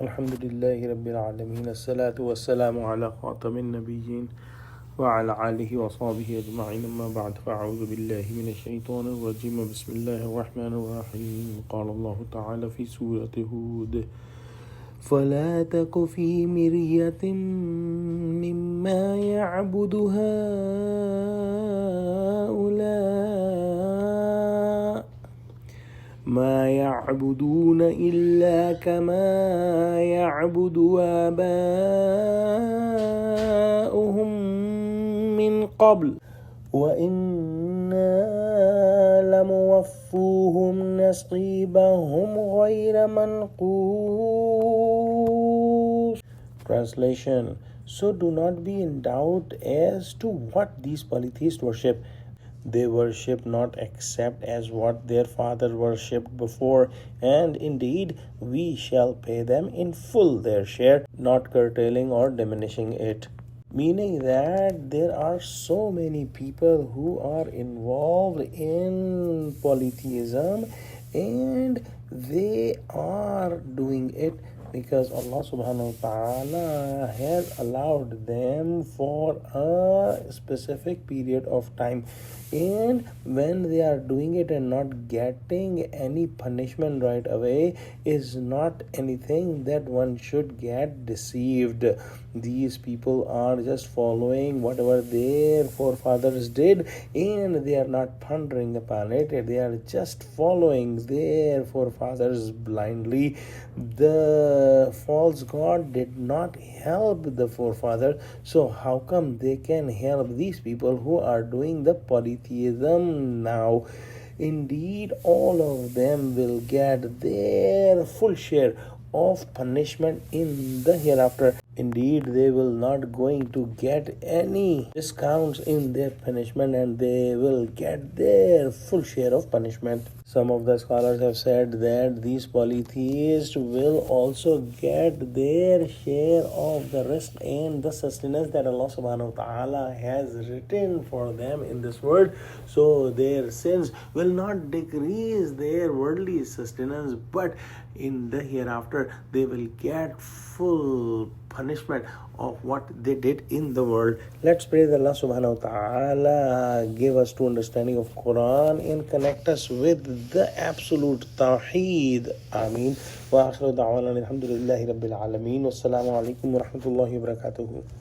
Alhamdulillahi Rabbil Alameen. As-salatu was-salamu ala khatamin nabiyyin wa ala alihi wa sahbihi ajma'in. Amma ba'd. Fa'a'udhu billahi minash shaitanir rajim. Bismillahir rahmanir rahim. Qala Allahu ta'ala fi Surah Hud. فلا تك في مرية مما يعبد هؤلاء ما يعبدون إلا كما يعبد آباؤهم من قبل وإنا لموفوهم نصيبهم غير منقوص. Translation: So do not be in doubt as to what these polytheists worship. They worship not except as what their fathers worshipped before, and indeed we shall pay them in full their share, not curtailing or diminishing it. Meaning that there are so many people who are involved in polytheism and they are doing it because Allah subhanahu wa ta'ala has allowed them for a specific period of time, and when they are doing it and not getting any punishment right away is not anything that one should get deceived. These people are just following whatever their forefathers did and they are not pondering upon it. They are just following their forefathers blindly. The false god did not help the forefather, so how come they can help these people who are doing the polytheism now? Indeed, all of them will get their full share of punishment in the hereafter. Indeed, they will not going to get any discounts in their punishment and they will get their full share of punishment. Some of the scholars have said that these polytheists will also get their share of the risk and the sustenance that Allah subhanahu wa ta'ala has written for them in this world. So their sins will not decrease their worldly sustenance, but in the hereafter they will get full punishment of what they did in the world. Let's pray that Allah subhanahu wa ta'ala give us true understanding of Quran and connect us with the absolute Tawheed. Ameen. Wa akhiru da'wana alhamdulillahi rabbil alameen. Wassalamu alaikum wa rahmatullahi wa barakatuhu.